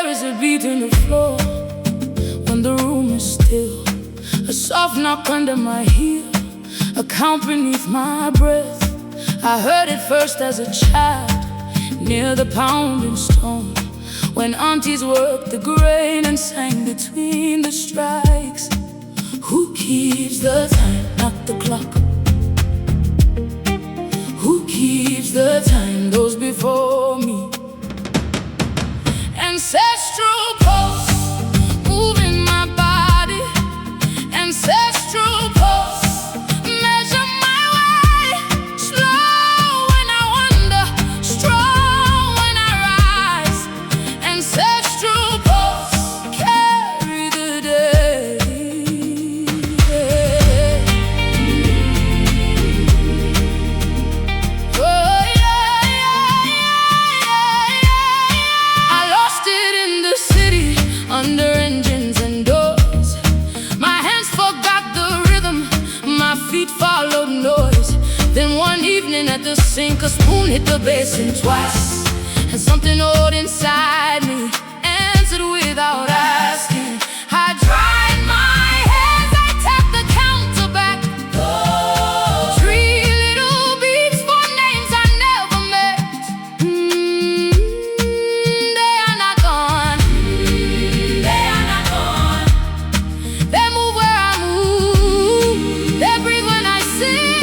There is a beat in the floor when the room is still, a soft knock under my heel, a count beneath my breath. I heard it first as a child near the pounding stone, when aunties worked the grain and sang between the strikes. Who keeps the time? Not the clock. Who keeps the time? Those before me. Ancestral pulse moving my body. Ancestral pulse measure my way. Slow when I wander, strong when I rise. Ancestral pulse carry the day. Oh yeah, yeah, yeah. I lost it in the city under engines and doors. My hands forgot the rhythm, my feet followed noise. Then one evening at the sink, a spoon hit the basin twice, and something old inside me answered without asking. I dried my hands, I tapped the counter back. Three little beats for names I never met. They are not gone. They are not gone. They move where I move. They breathe when I sing.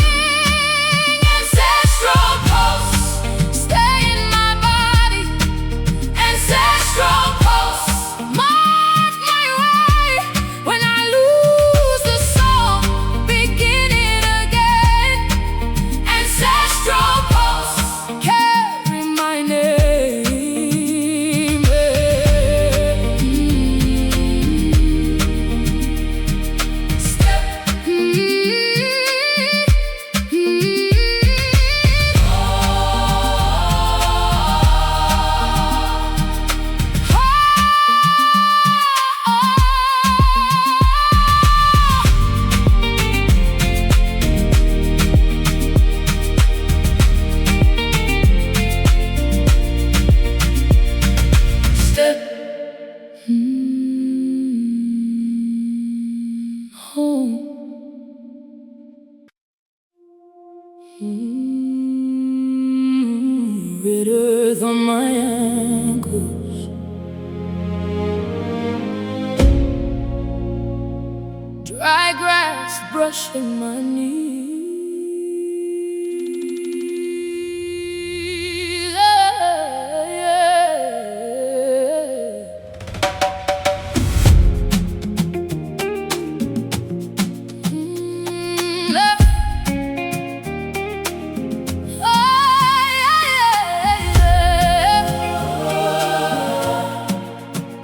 Ancestral pulse stay in my body. Ancestral pulse mark my way. When I lose the soul, begin it again. Ancestral pulse carry my name. Step. Step home. Red earth on my ankles, dry grass brushing my knees.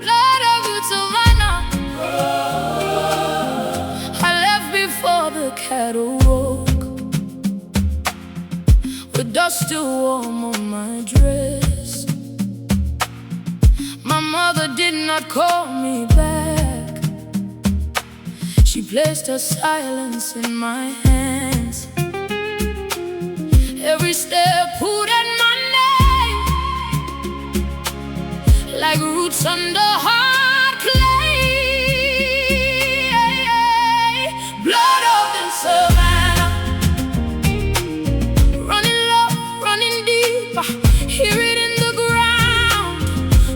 Blood of you, Savannah. I left before the cattle woke, with dust still warm on my dress. My mother did not call me back. She placed her silence in my hands. Every step pulled at my name, like roots under hard clay. Blood of the Savannah, running low, running deep. I hear it in the ground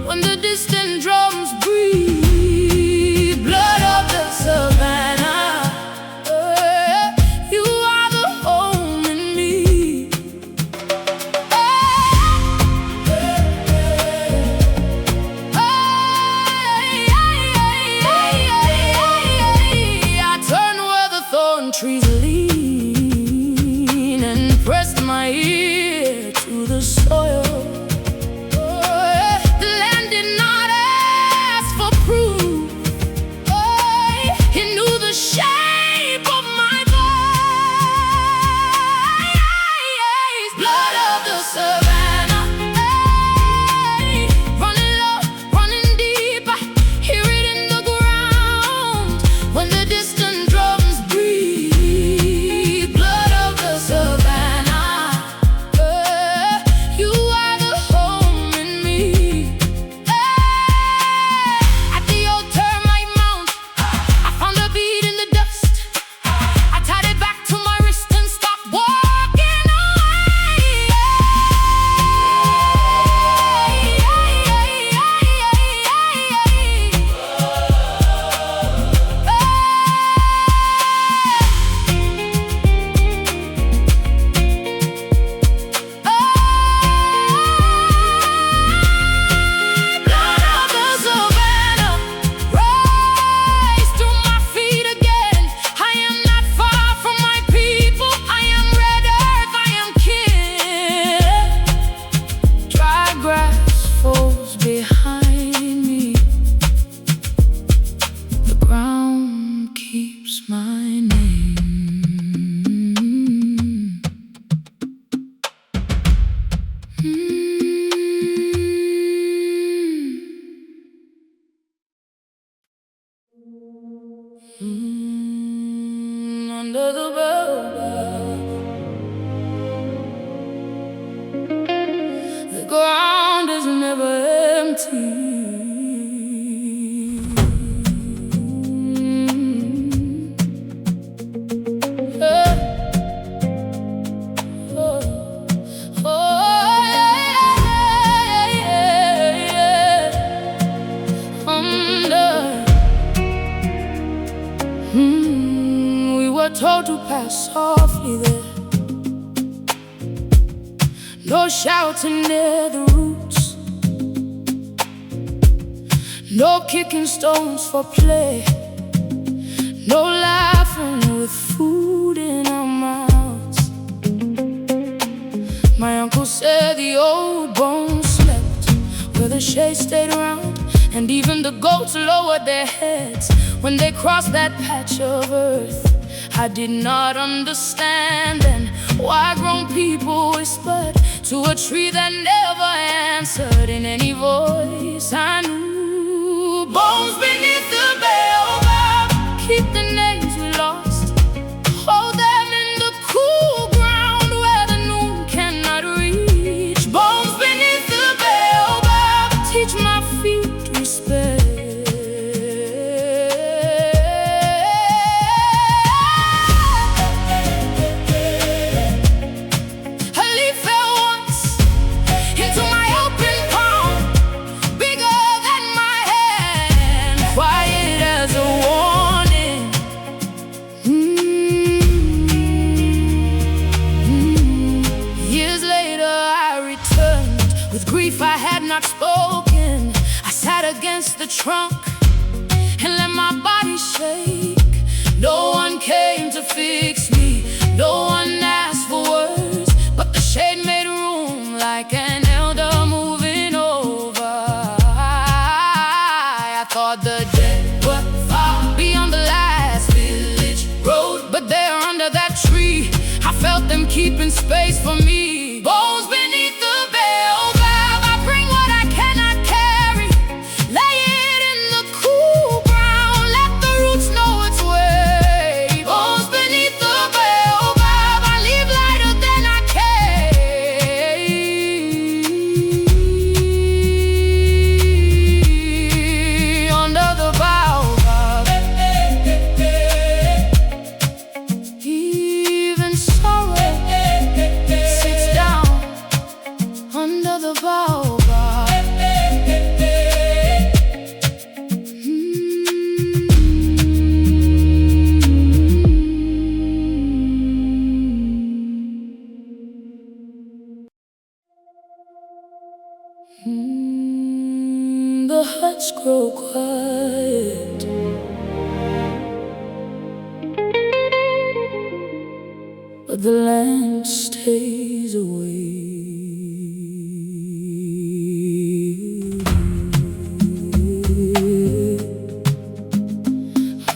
when the distant drums breathe. Blood of the Savannah, you are the home in me. the baobab. The ground is never empty. We were told to pass softly there. No shouting near the roots. No kicking stones for play. No laughing with food in our mouths. My uncle said the old bones slept where the shade stayed around, and even the goats lowered their heads when they crossed that patch of earth. I did not understand then why grown people whispered to a tree that never answered in any voice. I knew bones beneath the baobab, keep the names we lost, hold them in the cool ground where the noon cannot reach. Bones beneath the baobab, teach my feet respect. I had not spoken. I sat against the trunk and let my body shake. No one came to fix me, no one asked for words, but the shade made room like an elder moving over. I thought the dead were far beyond the last village road, but there under that tree I felt them keeping space for me. Bones beneath the the huts grow quiet, but the land stays away.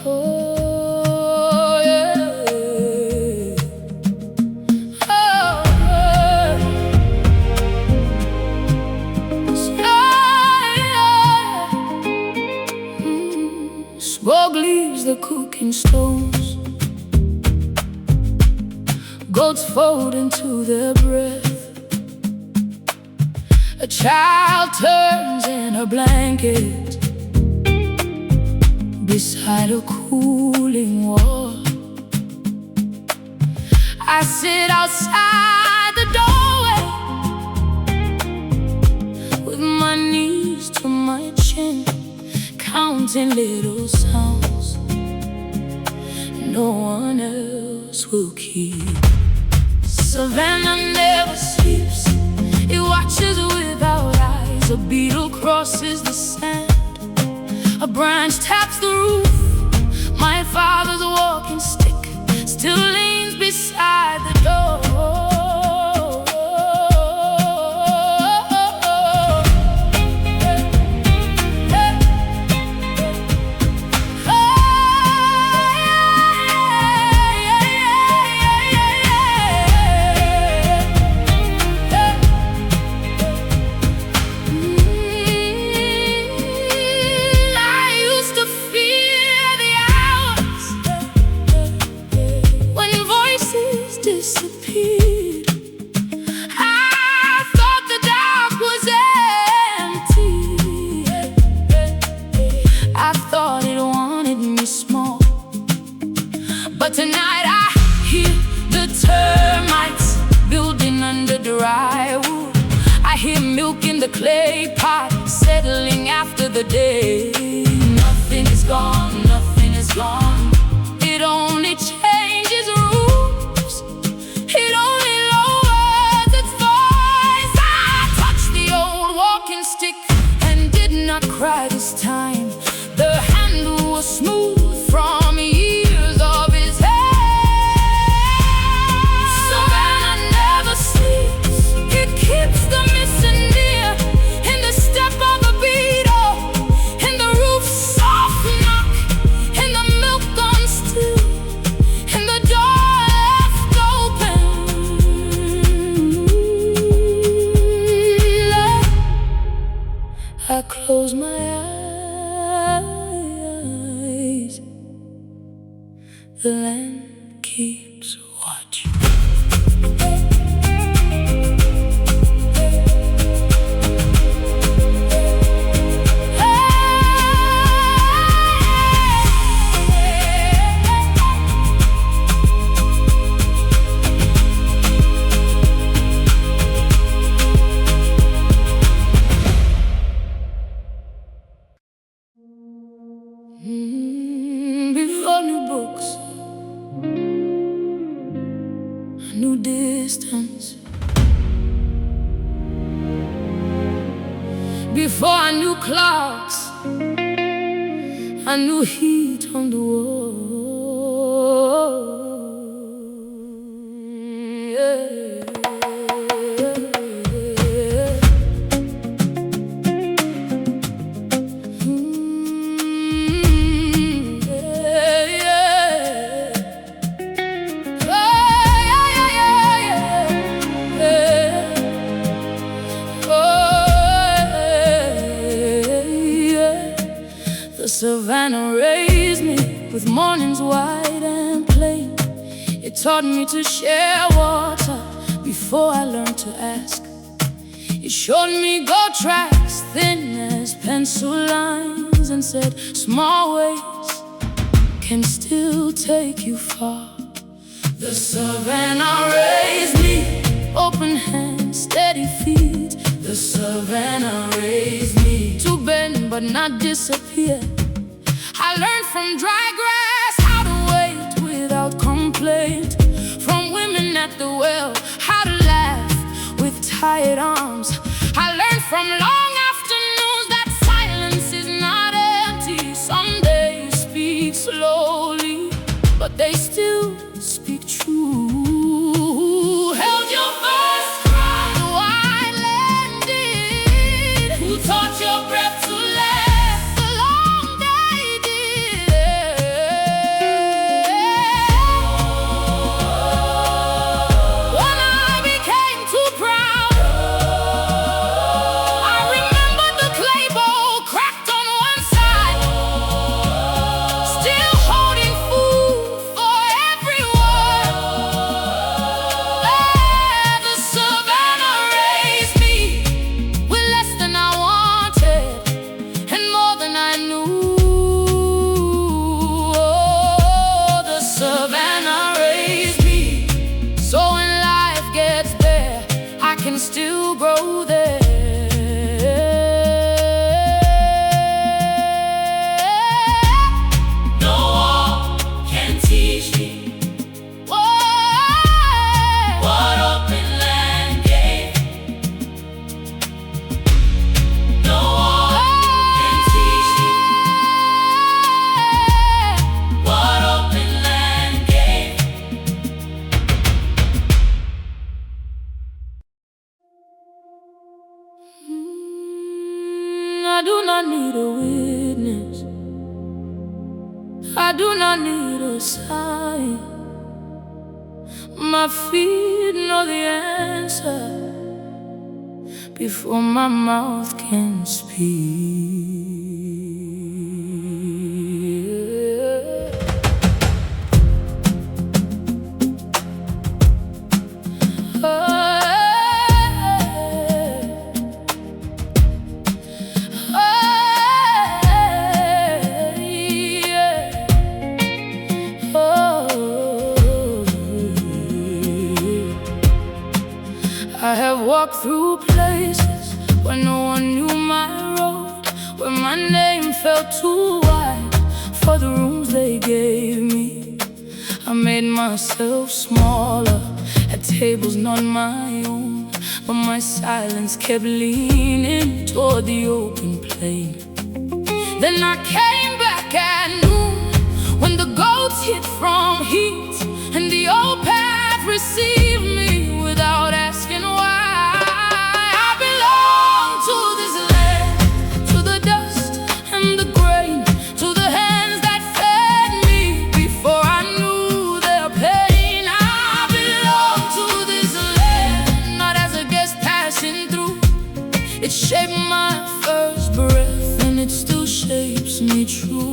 Oh yeah, oh yeah. Smoke leaves the cooking stones. Goats fold into their breath. A child turns in a blanket beside a cooling wall. I sit outside the doorway with my knees to my chin, counting little sounds no one else will keep. Savannah never sleeps, it watches without eyes. A beetle crosses the sand, a branch taps the roof. My father's walking stick still leans beside the door. When pot, settling after the day. Nothing is gone, nothing is gone. It only changes roofs, it only lowers its voice. I touched the old walking stick and did not cry this time. The handle was smooth from years of his hair. Savannah never sleeps, it keeps the missing near, in the step of a beetle, in the roof's soft knock, in the milk gone still, in the door left open. I close my eyes, the land keeps watch. Before new books, a new distance. Before I knew clocks, I knew heat on the wall. The Savannah raised me with mornings wide and plain. It taught me to share water before I learned to ask. It showed me gold tracks thin as pencil lines, and said small ways can still take you far. The Savannah raised me, open hands, steady feet. The Savannah raised me to bend but not disappear. I learned from dry grass how to wait without complaint, from women at the well how to laugh with tired arms. I learned from long afternoons that silence is not empty. Some days speak slowly, but they still speak true. Held your first cry, the wine landed. Who taught your breath to last the long day did? When I became too proud, I remembered the clay bowl cracked on one side, still holding food for everyone. The Savannah raised me with less than I wanted and more than I knew. Oh, the Savannah raised me, so when life gets bare, I can still grow there. No one can teach me what open land gave. No one can teach me what open land gave. I do not need a witness, I do not need a sign. My feet know the answer before my mouth can speak. I have walked through places where no one knew my my name felt too wide for the rooms they gave me. I made myself smaller at tables not my own, but my silence kept leaning toward the open plain. Then I came back at noon, when the goats hid from heat, and the old path received me without asking why. I belong to this land, to the dust and the grain, to the hands that fed me before I knew their pain. I belong to this land, not as a guest passing through. It shaped my first breath, and it still shapes me true.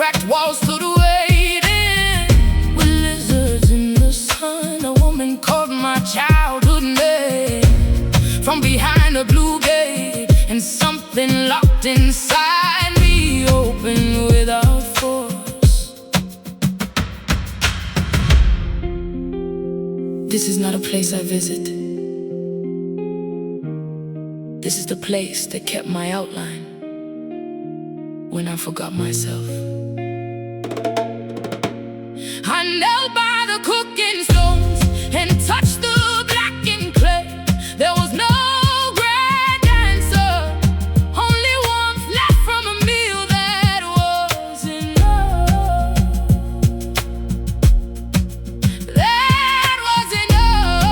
Cracked walls stood waiting, with lizards in the sun. A woman called my childhood name from behind a blue gate, and something locked inside me opened without force. This is not a place I visit. This is the place that kept my outline when I forgot myself. I knelt by the cooking stones and touched the blackened clay. There was no grand answer, only warmth left from a meal that was enough. That was enough.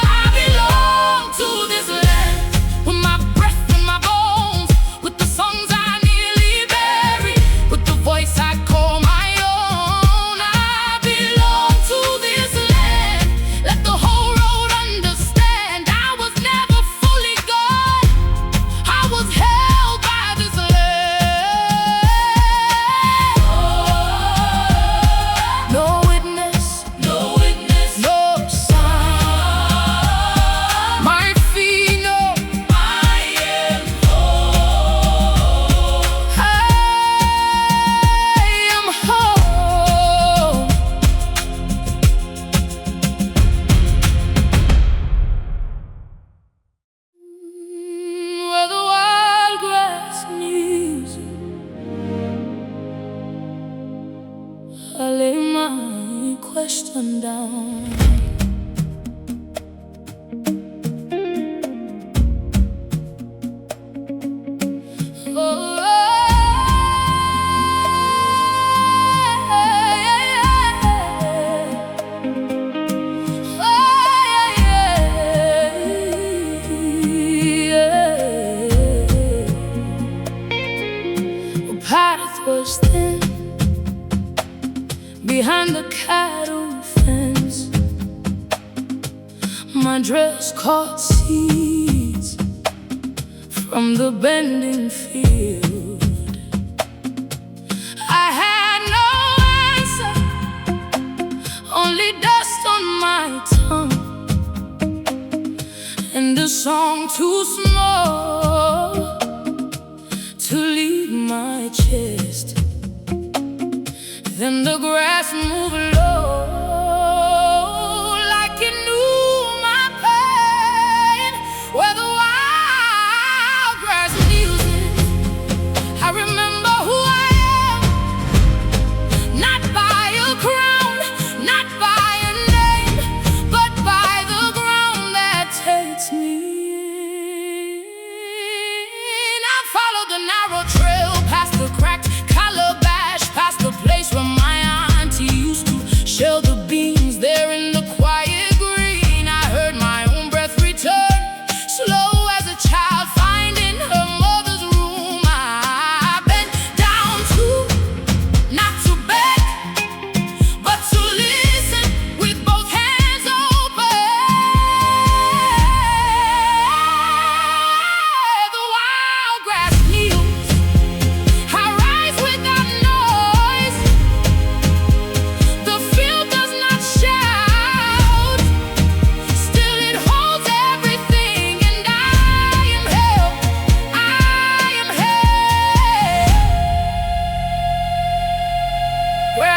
I belong to this land, with my breath in my bones, with the songs I nearly buried, with the voice I call my own. I belong to this land. Let the whole road understand I was never fully gone. I was held by this land. No witness, no witness, no sign. My feet know I am whole. I am home. Where the wild grass kneels, I lay my question down. Oh, the path was thin behind the cattle fence. My dress caught seeds from the bending field. I had no answer, only dust on my tongue, and a song too small to leave my chest. Then the grass moved low, like it knew my pain. Where the wild grass kneels in, I remember who I am. Not by a crown, not by a name, but by the ground that takes me in. I followed the narrow trail past the cracked calabash, past the place where my auntie used to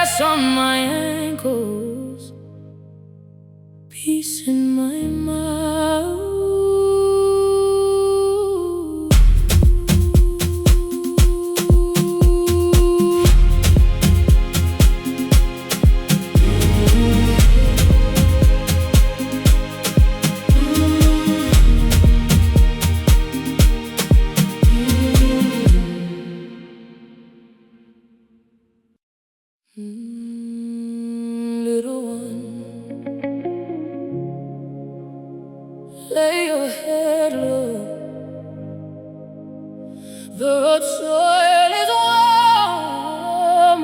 grass on my ankles, peace in my mouth. Little one, lay your head low. The road soil is warm.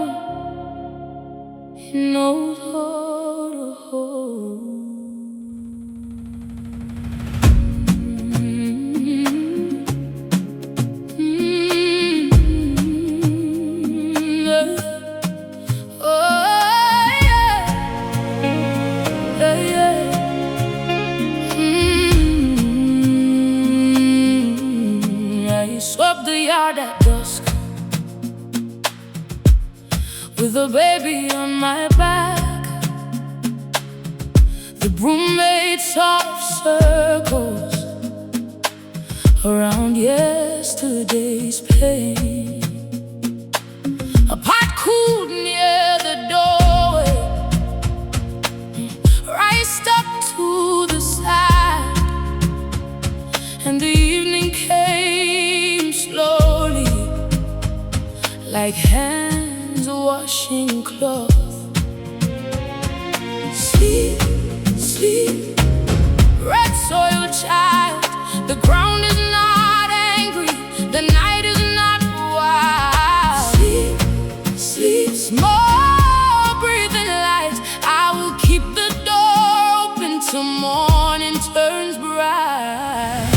He knows how to hold. Swept the yard at dusk with a baby on my back. The broom made soft circles around yesterday's pain. A pot cooled near the doorway, rice stuck to the side, and the evening came slowly, like hands washing cloth. Sleep, sleep, red soil child. The ground is not angry, the night is not wild. Sleep, sleep, small breathing light. I will keep the door open till morning turns bright.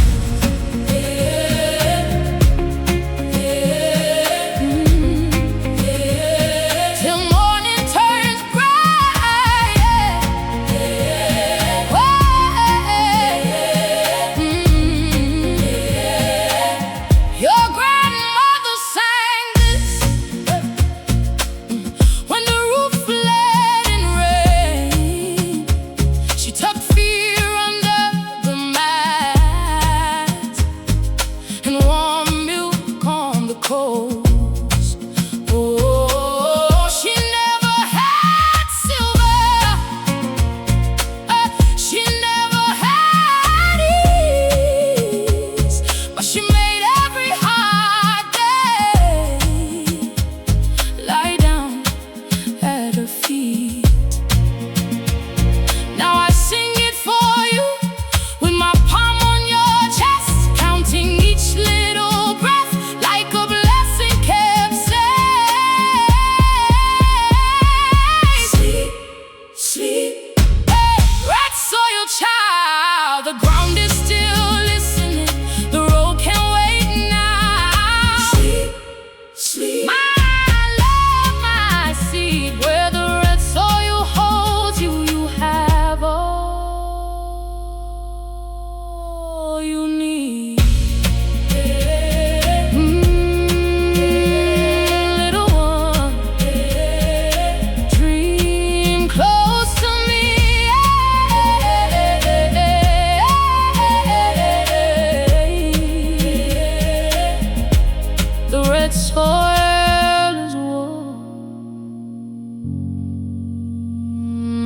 Soil is warm,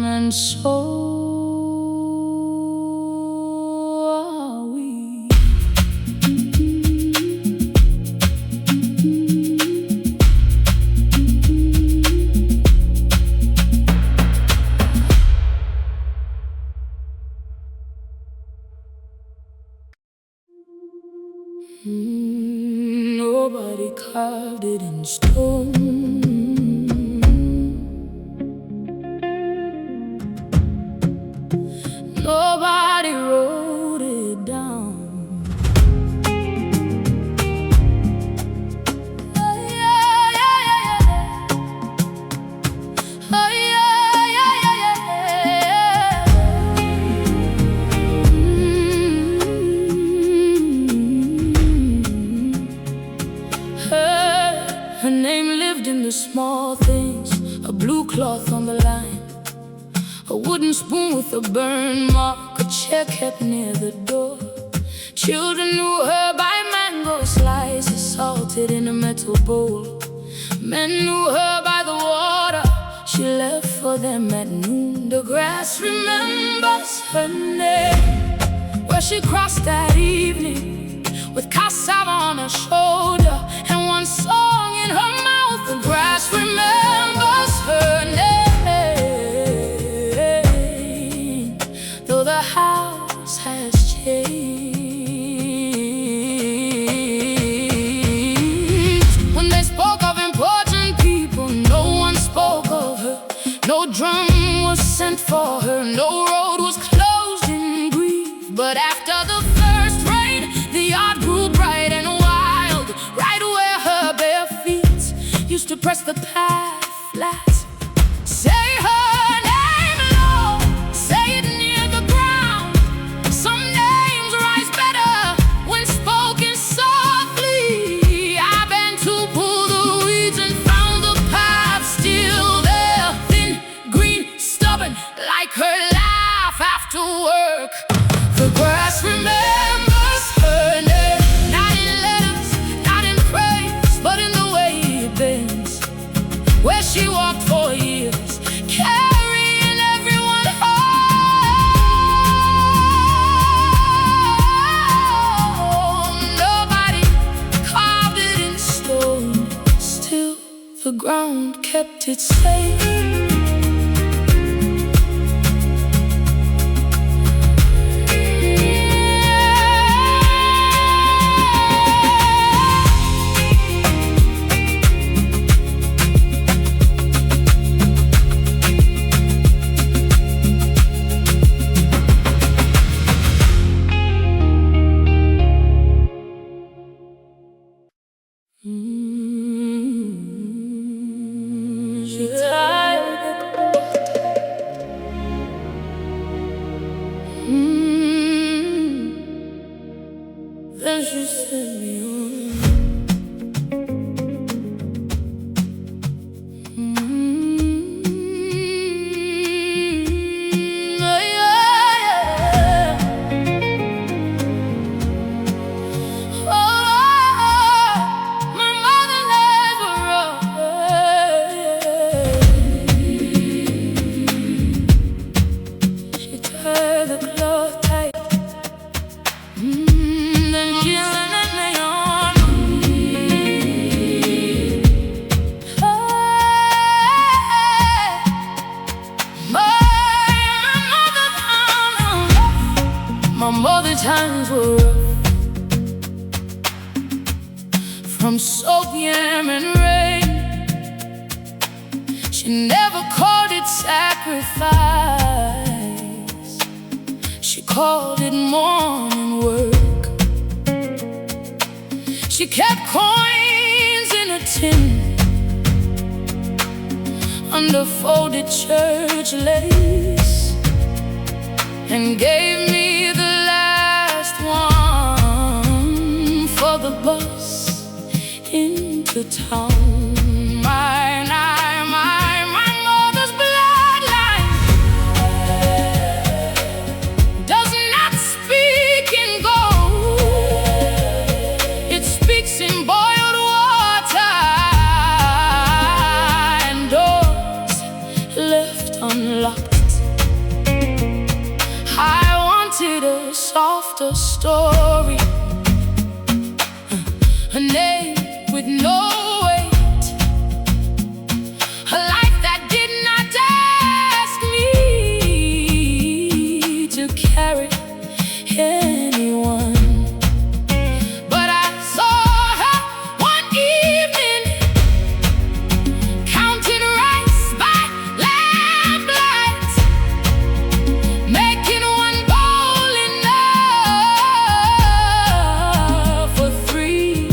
and so are we. Nobody carved it in stone. Nobody wrote it down. Oh, yeah, yeah, yeah, yeah. Oh, yeah, yeah, yeah, yeah. Her name lived in the small things, a blue cloth on the line, a wooden spoon with a burn mark, a chair kept near the door. Children knew her by mango slices salted in a metal bowl. Men knew her by the water she left for them at noon. The grass remembers her name, where she crossed that evening with cassava on her shoulder and one song in her mouth. The grass remembers her name, though the house has changed. When they spoke of important people, no one spoke of her. No drum was sent for her, no road was closed in grief. But after the first rain, the yard grew bright and wild, right where her bare feet used to press the path flat. Say her name low, say it near the ground. Some names rise better when spoken softly. I bent to pull the weeds and found the path still there, thin, green, stubborn, like her laugh after work. The grass remembers her name, not in letters, not in praise, but in the way it bends, where she walked for years, carrying everyone home. Nobody carved it in stone, still the ground kept it safe. She died. Then she sent me times were rough, from soap, yam, and rain. She never called it sacrifice, she called it morning work. She kept coins in a tin under folded church lace, and gave me the last one for the bus into town. My mother's bloodline does not speak in gold, it speaks in boiled water and doors left unlocked. I wanted a softer story, a name with no weight, a life that did not ask me to carry anyone. But I saw her one evening, counting rice by lamplight, making one bowl enough for three.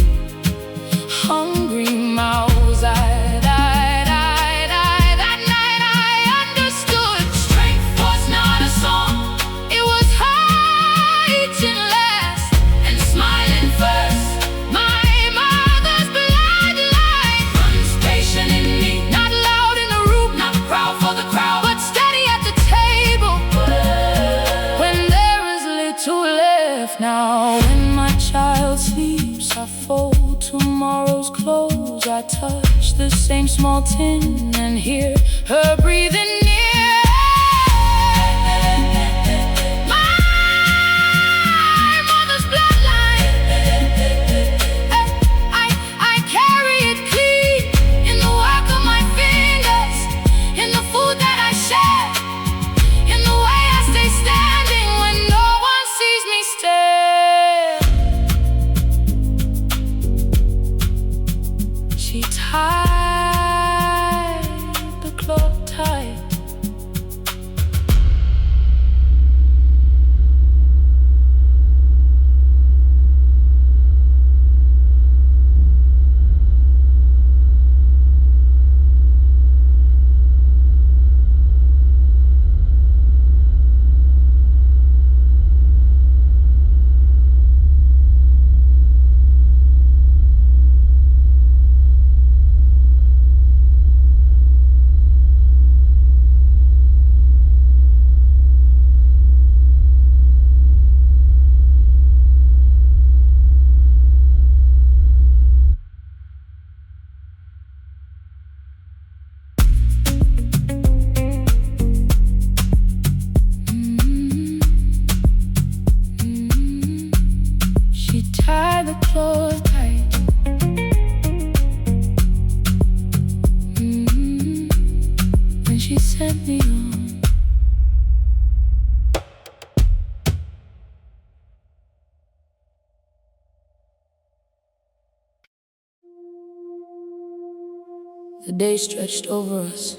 as I touch the same small tin and hear her breathing near. My mother's bloodline, I carry it clean in the work of my fingers, in the food that I share, in the way I stay standing when no one sees me stare. She tied the cloth tight. She tied the cloth tight. And she sent me on. The day stretched over us,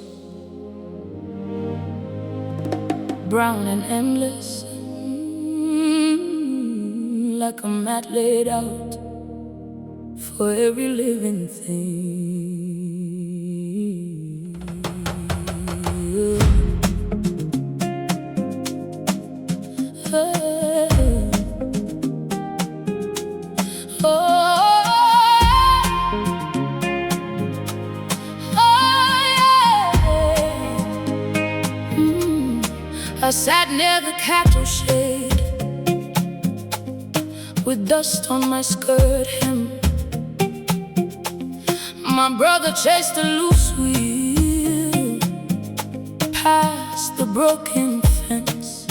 brown and endless, like a mat laid out for every living thing. I sat near the cattle shed with dust on my skirt hem. My brother chased a loose wheel past the broken fence.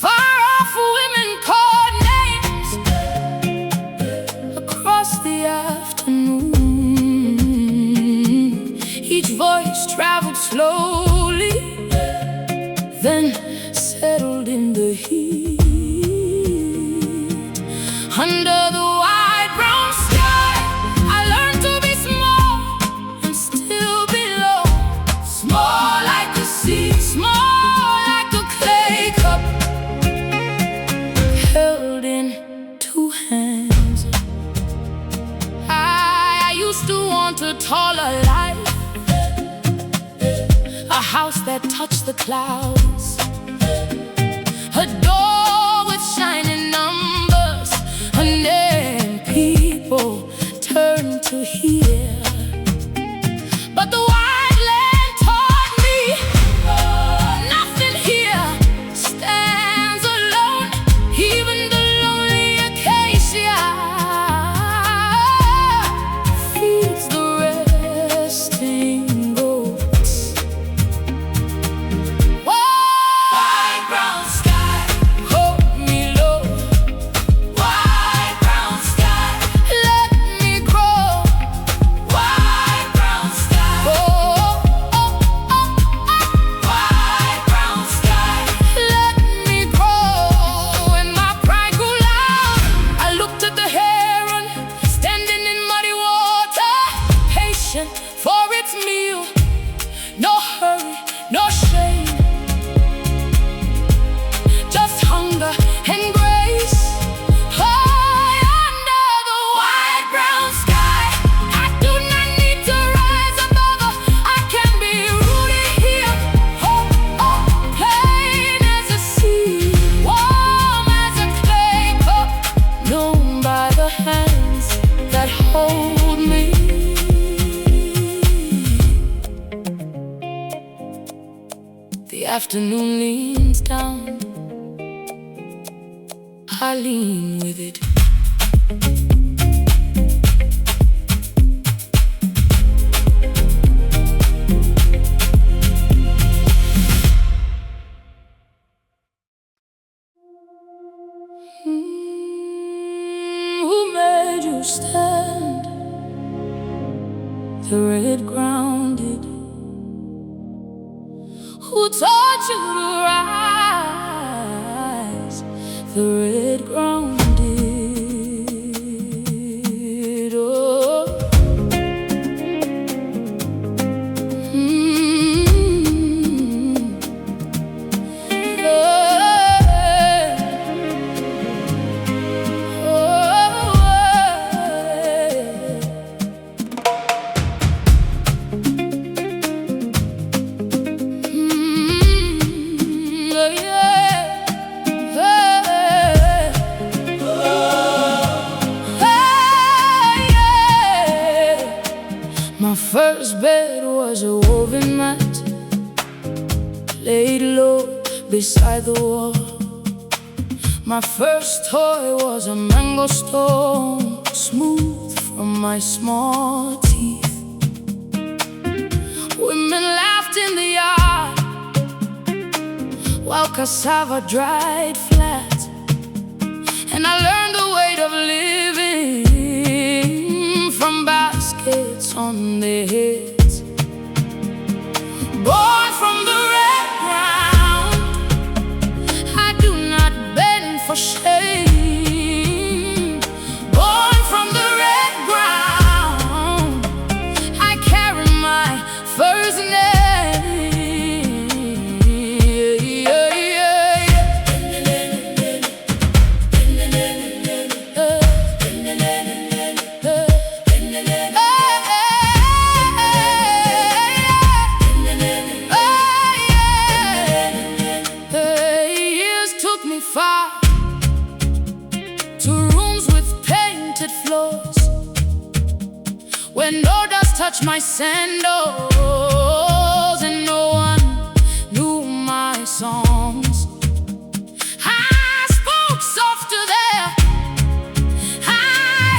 Far off women called names across the afternoon. Each voice traveled slowly, then settled in the heat. Under the wide brown sky, I learned to be small and still below. Small like the sea, small like a clay cup, held in two hands. I used to want a taller life, a house that touched the clouds, a door with shining numbers, a name people turn to hear. But the wide land taught me nothing here stands alone, even the lonely acacia feeds the resting goats. Wide brown sky, hold me low. Wide brown sky, let me grow. Wide brown sky, oh, oh, oh, oh. Wide brown sky, let me grow. And my pride grew loud. I looked at the heron standing in muddy water, patient for its meal. No hurry, no shame, just hunger and grace. High under the wide brown sky, I do not need to rise above her. I can be rooted here. Oh, oh, plain as a sea, warm as a clay cup, known by the hands that hold me. The afternoon leans down, I lean with it. the red grounded. Who taught you to rise? The red grounded. Oh. My first bed was a woven mat, laid low beside the wall. My first toy was a mango stone, smooth from my small teeth. Women laughed in the yard while cassava dried flat, and I learned the weight of living from baskets on their heads. Born from the red ground, I do not bend for shame. Born from the red ground, I carry my first name. Far to rooms with painted floors, where no dust touched my sandals, and no one knew my songs. I spoke softer there, I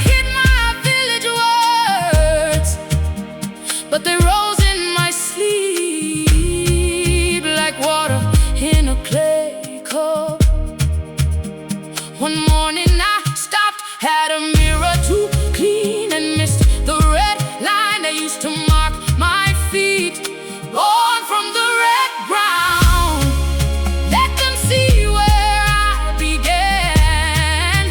hid my village words, but they rose in my sleep like water in a clay cup. One morning I stopped, had a mirror to clean, and missed the red line that used to mark my feet. Born from the red ground, let them see where I began.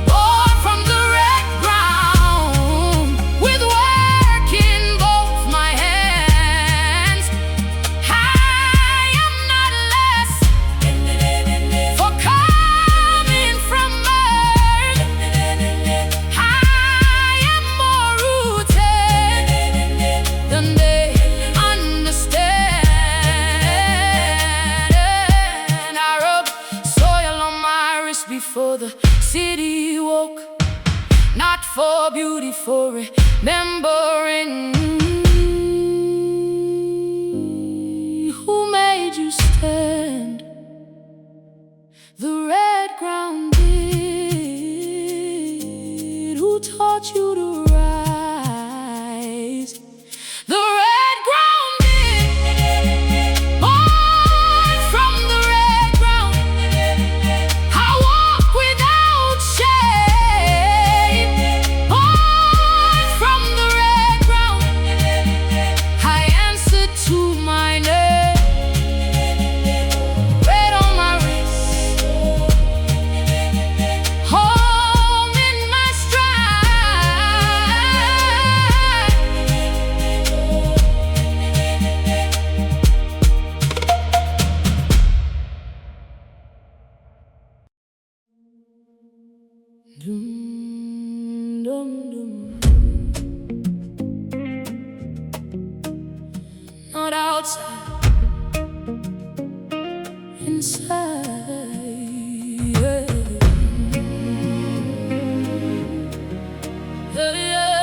Born from the red ground, with work in both my hands. I am not less for coming from earth. I am more rooted than they understand. I rubbed soil on my wrist before the city woke, not for beauty, for remembering. Who made you stand? The red ground did. Who taught you to rise? The red ground did. Born from the red ground, I walk without shame. Born from the red ground, I answer to my name. Red on my wrist, home in my stride. Dum, dum, dum. Not outside, inside. Yeah. Yeah.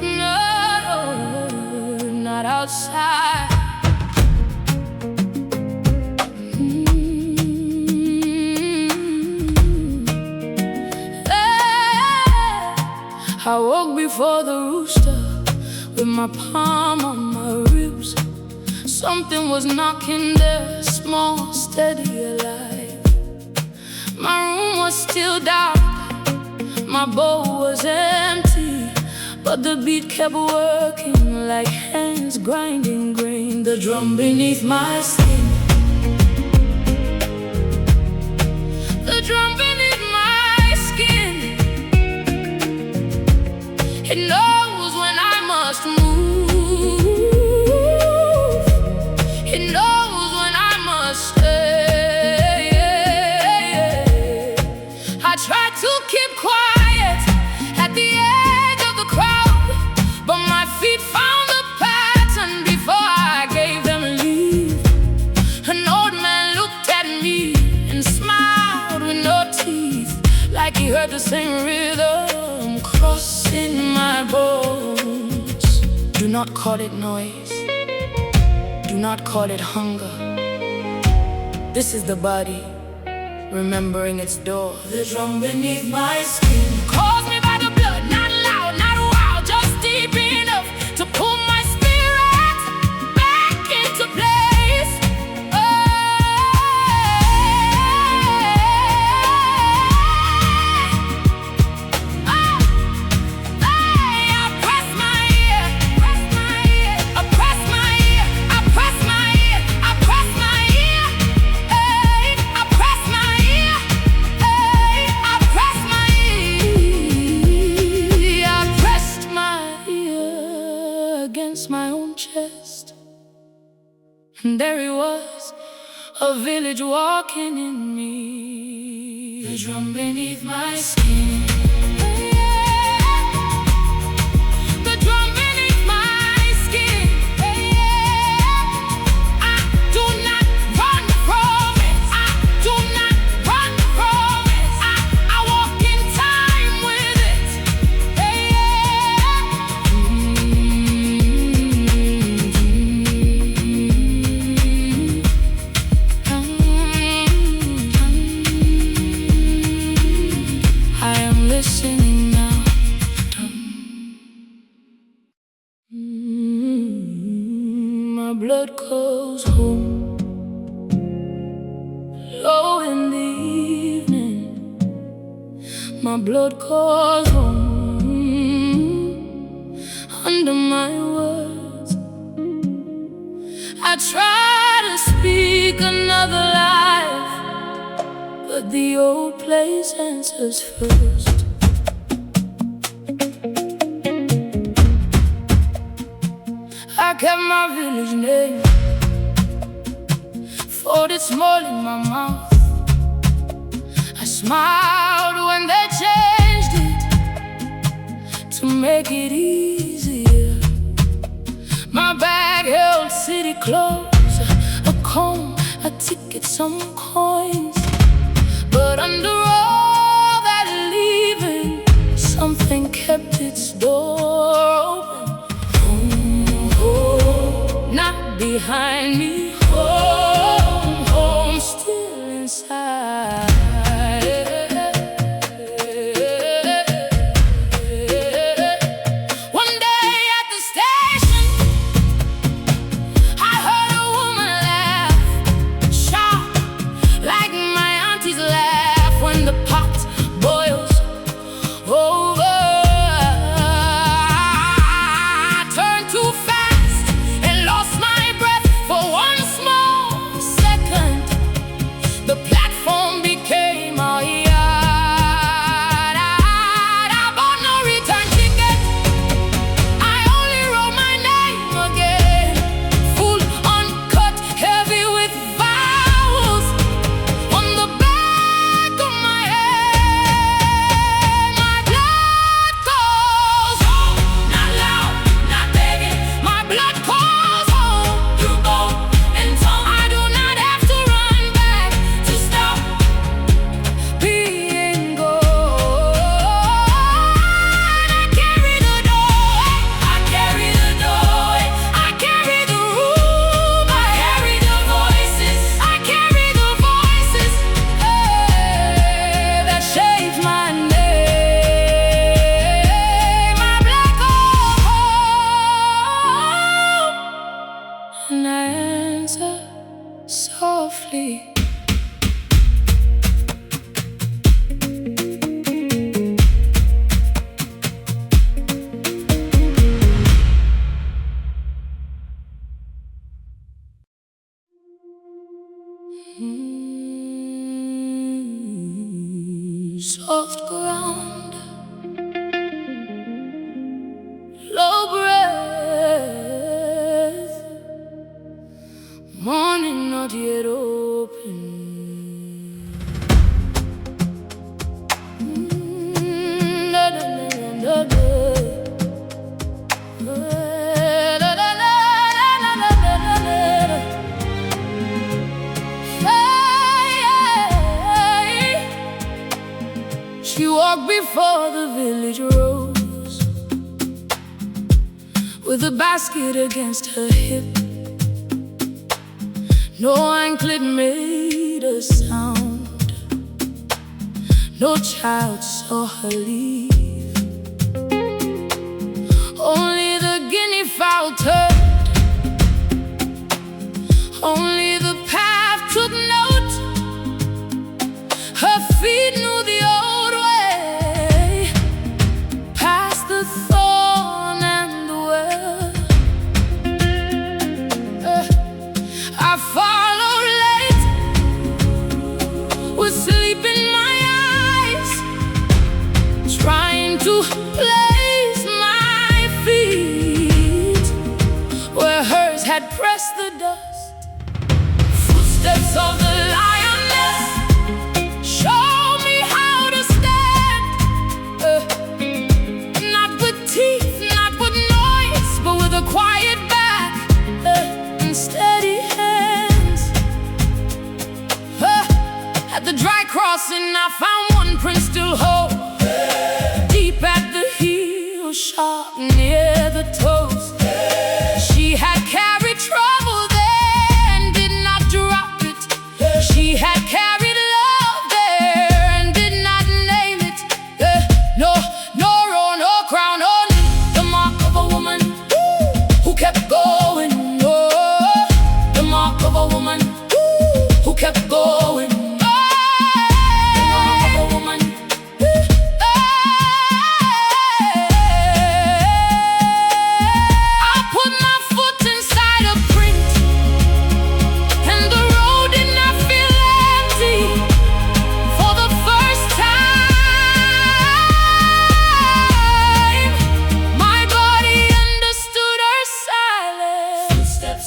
No, not outside. I woke before the rooster with my palm on my ribs. Something was knocking there, small, steady, alive. My room was still dark, my bowl was empty, but the beat kept working like hands grinding grain. The drum beneath my skin, the drum beneath my skin. It knows when I must move. It knows when I must stay. I tried to keep quiet at the edge of the crowd, but my feet found the pattern before I gave them leave. An old man looked at me and smiled with no teeth, like he heard the same rhythm crossing my bones. Do not call it noise, do not call it hunger. This is the body remembering its door. The drum beneath my skin calls me by the blood, not loud, not wild, just deep enough to pull my spirit back into place. I press my ear, press my ear, I press my ear, I press my ear, I press my ear, I press my ear, I press my ear. I pressed my ear against my own chest, and there he was, a village walking in me. The drum beneath my skin, the drum beneath my skin. I do not run from it, I do not run from it. I walk in time with it. I am listening now. My blood goes home, low in the evening. My blood goes home, under my words. I try to speak another life, but the old place answers first. I kept my village name, folded small in my mouth. I smiled when they changed it to make it easier. My bag held city clothes, a comb, a ticket, some coins. But under all that leaving, something kept its door open. Home, not behind me. Home, home, still inside. One day at the station, I heard a woman laugh, sharp, like my auntie's laugh when the pot boils over. I turned too fast and lost my breath for one small second. The platform became our yard. I bought no return ticket, I only wrote my name again. Full, uncut, heavy with vowels on the back of my head. My blood calls home, not loud, not begging. My blood calls home through bone and tongue. I do not have to run back to stop being gone. I carry the door, I carry the door, I carry the room, I carry the voices, I carry the voices that shaped my name. My black home, and I answer softly. She walked before the village rose, with a basket against her hip. No anklet made a sound, no child saw her leave. Only the guinea fowl turned, only the path took note. Her feet knew the old way, past the thorn and the well. I followed late, with sleep in my eyes, trying to place my feet where hers had pressed the dust. Footsteps of the lioness show me how to stand, not with teeth, not with noise, but with a quiet back and steady hands. At the dry crossing, I found one print still whole, deep at the heel, sharp near the toes. She had carried trouble there and did not drop it. She had carried love there and did not name it. No roar, no crown, only the mark of a woman who kept going. Oh, the mark of a woman who kept going.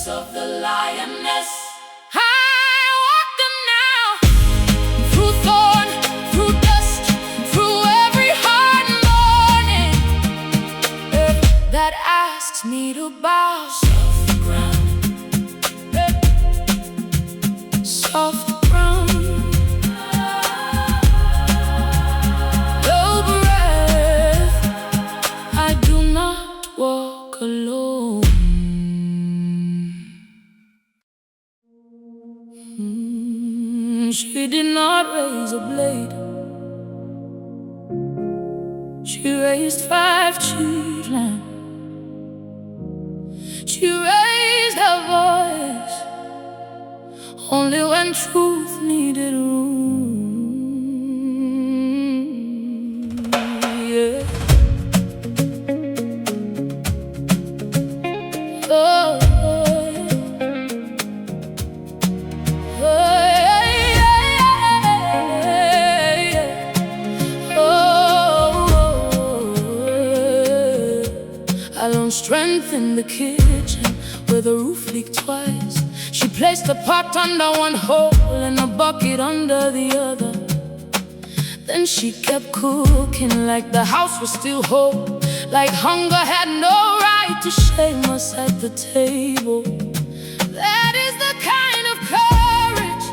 Of the lioness, I walk them now, through thorn, through dust, through every hard morning that asks me to bow. Soft ground, soft ground, no breath. I do not walk alone. She did not raise a blade. She raised 5 children. She raised her voice only when truth needed room. Yeah. Oh. Strength in the kitchen where the roof leaked twice. She placed the pot under one hole and a bucket under the other. Then she kept cooking like the house was still whole, like hunger had no right to shame us at the table. That is the kind of courage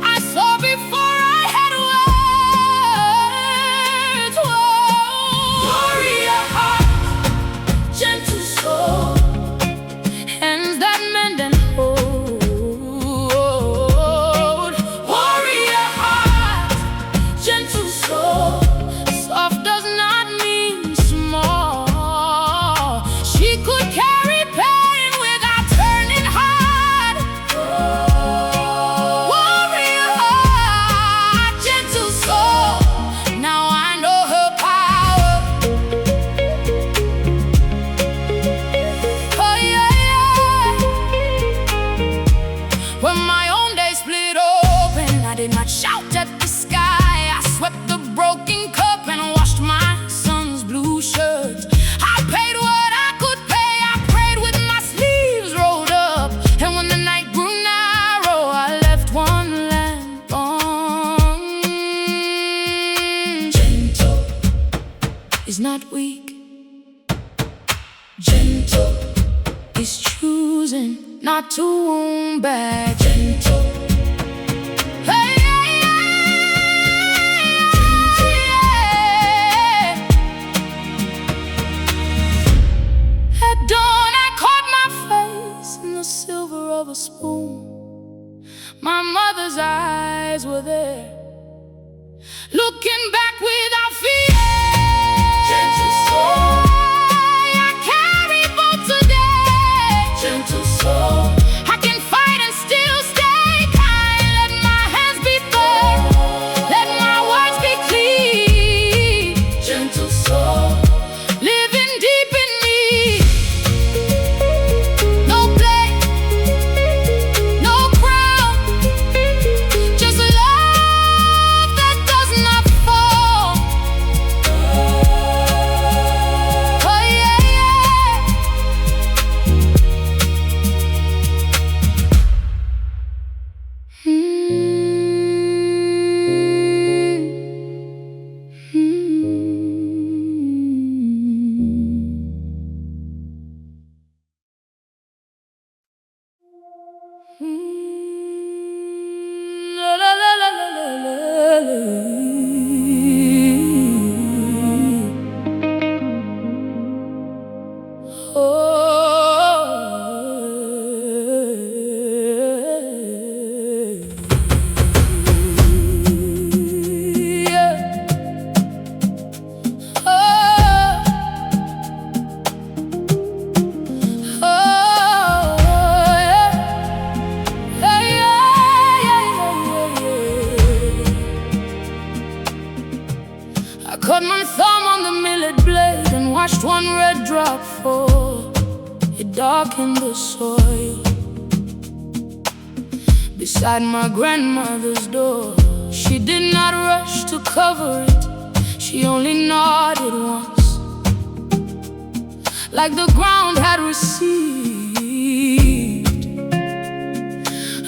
I saw before I had words. Whoa. Warrior heart, gentle soul, hands that mend and hold. Warrior heart, gentle soul, soft does not mean small. She could carry pain Gentle is choosing not to wound back. Gentle. Hey, yeah, yeah. At dawn I caught my face in the silver of a spoon. My mother's eyes were there, looking back without fear. Gentle soul, I carry both today. Gentle soul, I can fight and still stay kind. Let my hands be firm, let my words be clean. Gentle soul, living deep in me. No blame, no crown, just love that does not fall. Oh yeah, yeah. La la la la la la la. I cut my thumb on the millet blade and watched one red drop fall. It darkened the soil beside my grandmother's door. She did not rush to cover it, she only nodded once, like the ground had received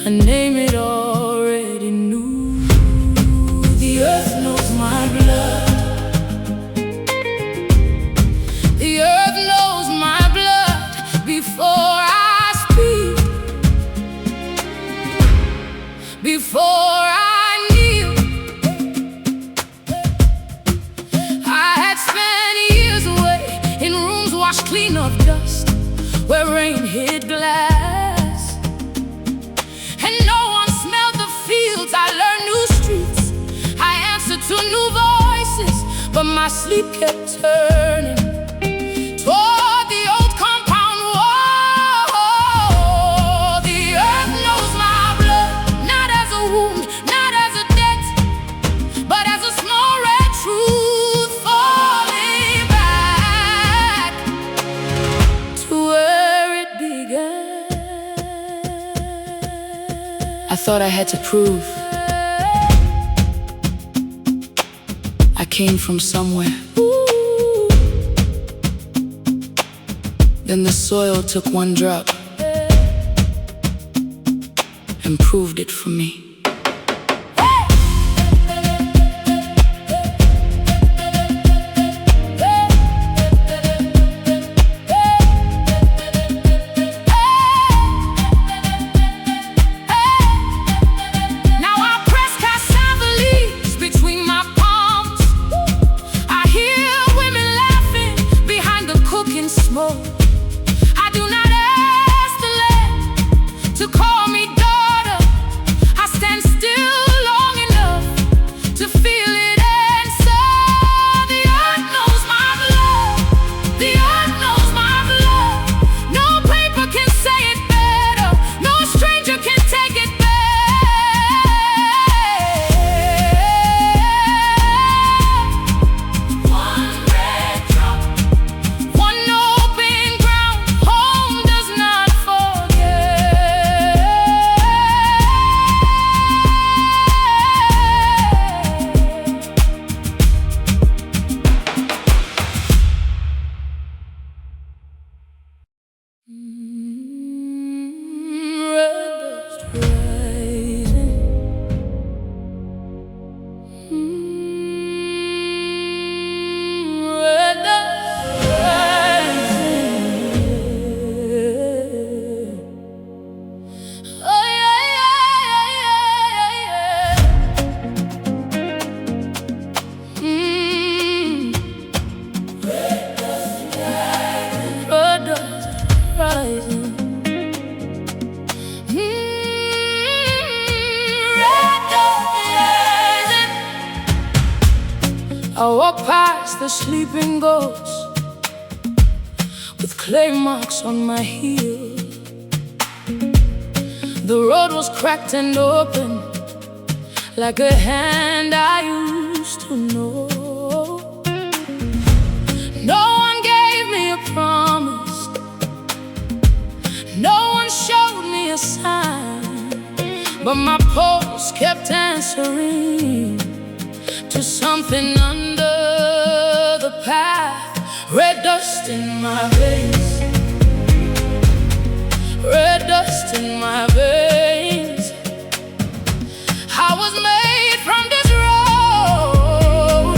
a name it already knew. The earth knows my blood. The earth knows my blood before I speak, before I kneel. I had spent years away in rooms washed clean of dust, where rain hid glass, and no one smelled the fields. I learned new streets, I answered to new voices, but my sleep kept turning toward the old compound wall. The earth knows my blood, not as a wound, not as a debt, but as a small red truth falling back to where it began. I thought I had to prove I came from somewhere. Then the soil took one drop and proved it for me. Now I press cassava leaves between my palms. I hear women laughing behind the cooking smoke. To call me daughter, I stand still long enough to feel it answer. The earth knows my blood, the earth knows my blood. No paper can say it better, no stranger can take it back. One red drop, one open ground, home does not forget. the sleeping ghost, with clay marks on my heel. The road was cracked and open, like a hand I used to know. No one gave me a promise, no one showed me a sign, but my pulse kept answering to something under the path. Red dust in my veins, red dust in my veins. I was made from this road,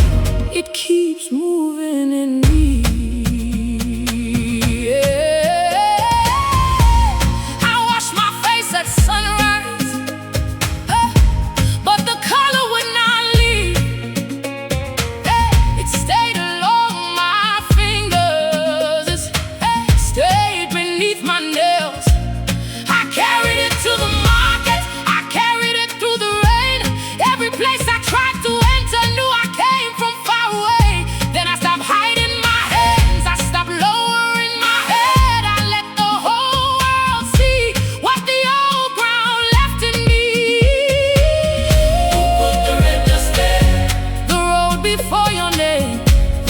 it keeps moving in me. Yeah. I washed my face at sunrise, but the color would not leave. It stayed along my fingers, it stayed beneath my nails. I carried it to the market, I carried it through the rain. Every place I tried to enter knew I came from far away. Then I stopped hiding my hands, I stopped lowering my head. I let the whole world see what the old ground left in me. Who put the red dust there? The road before your name.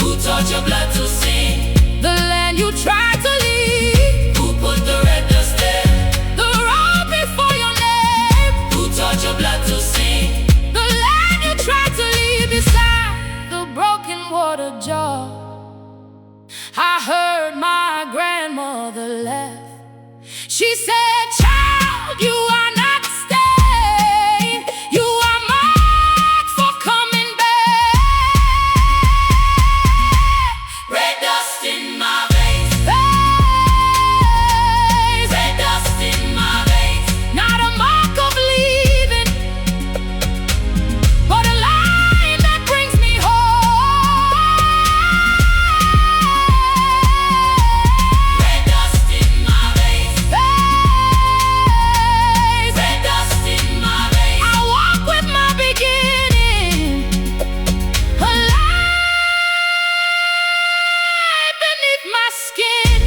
Who taught your blood to sing? The land you tried to leave. Who put the red dust there? The road before your name. Who taught your blood to sing? The land you tried to leave beside the broken water jar. I heard my grandmother laugh. She said, "Child, you are not staying. You are marked for coming back." Red dust in my veins, red dust in my veins. Not a mark of leaving, but a line that brings me home. Red dust in my veins, red dust in my veins. I walk with my beginning, alive beneath my skin.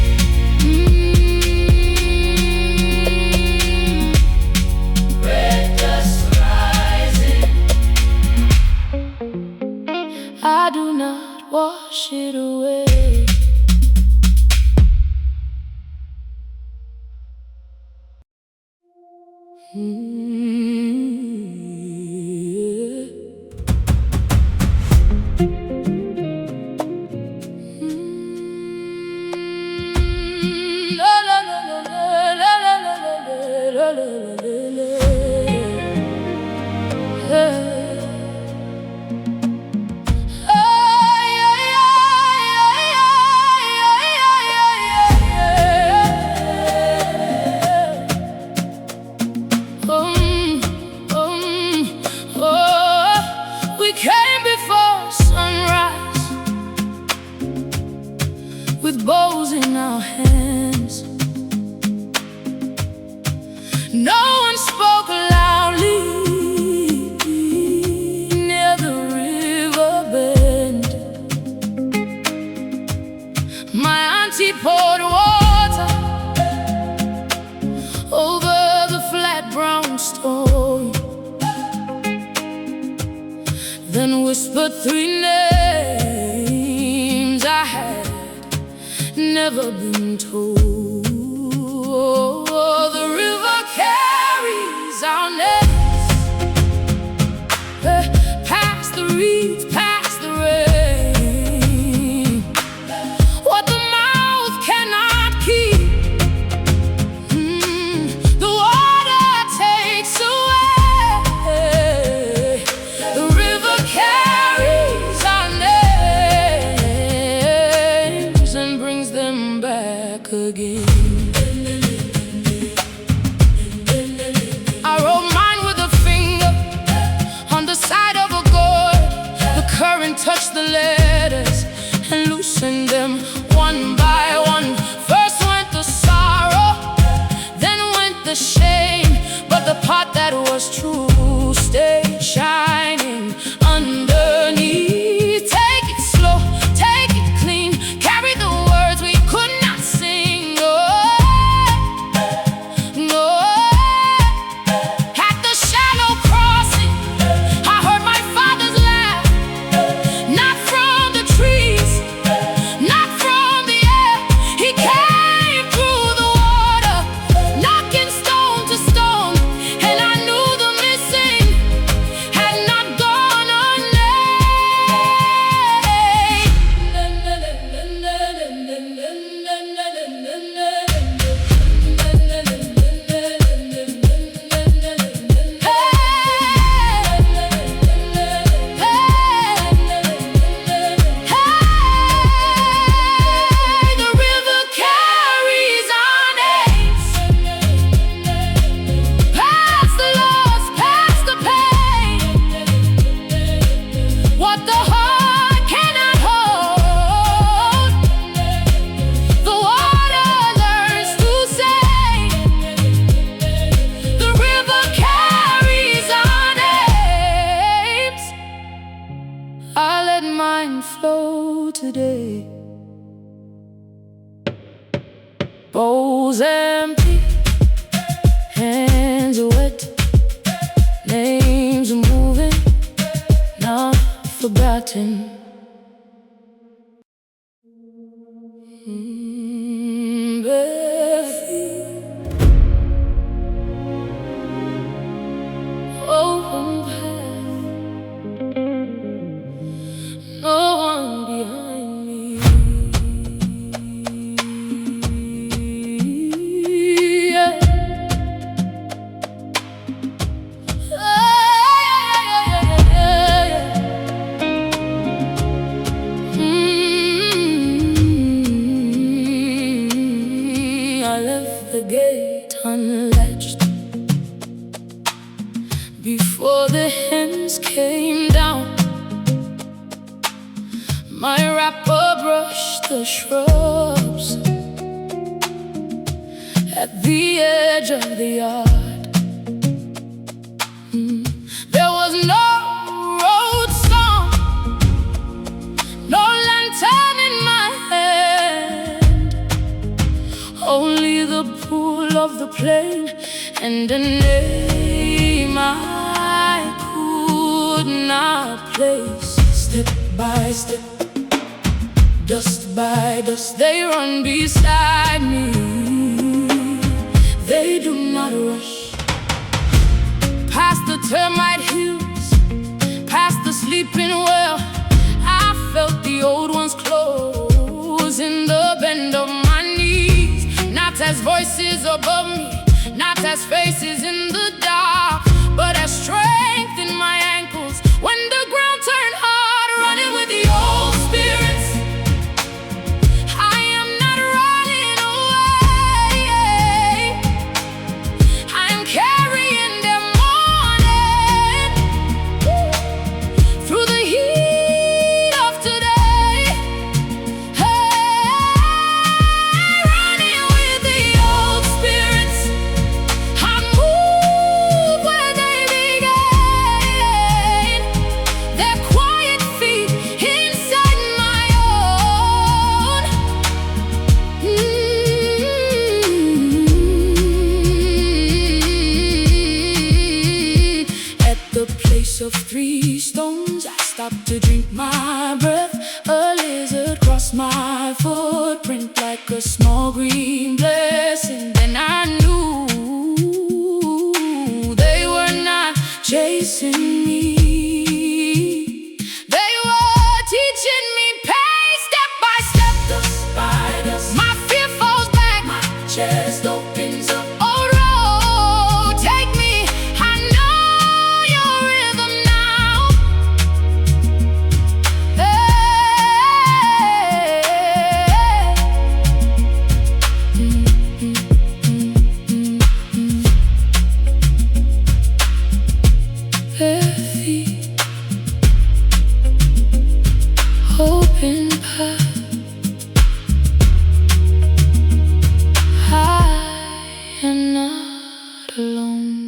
Red dust rising, I do not wash it away. La la la la la la la la la la. We came before sunrise, with bows in our hands. No one spoke loudly near the river bend. My auntie poured water over the flat brown stone, then whispered three names I had never been told. The river carries our names, past the reeds, past the rain. What the mouth cannot keep, the water takes away. The river carries our names and brings them back again. I wrote mine with a finger on the side of a gourd. The current touched the letters and loosened them one by one. First went the sorrow, then went the shame, but the part that was true stayed shining underneath. Take it slow, today. Bowls empty, hands wet, names moving, not forgotten. Open path, no one behind me. Yeah. I left the gate unlatched before the hens came down. My wrapper brushed the shrubs at the edge of the yard. There was no road song, no lantern in my hand, only the pool of the plain and a name I could not place. Step by step, dust by dust, they run beside me. They do not rush. Past the termite hills, past the sleeping well, I felt the old ones close in the bend of my knees. Not as voices above me, not as faces in the dark, but as strength in my ankles when the ground turned hard. Running with the old spirits, I am not running away. I am carrying them morning through the heat of today. Hey, running with the old spirits, I move where they began. Their quiet feet inside my own. At the place of 3 stones, I stopped to drink my breath. A lizard crossed my footprint like a small green blessing. Then I knew they were not chasing me. They were teaching me pace, step by step, dust by dust. My fear falls back, my chest opens up. Oh, road, take me, I know your rhythm now. Bare feet, open path, I am not alone.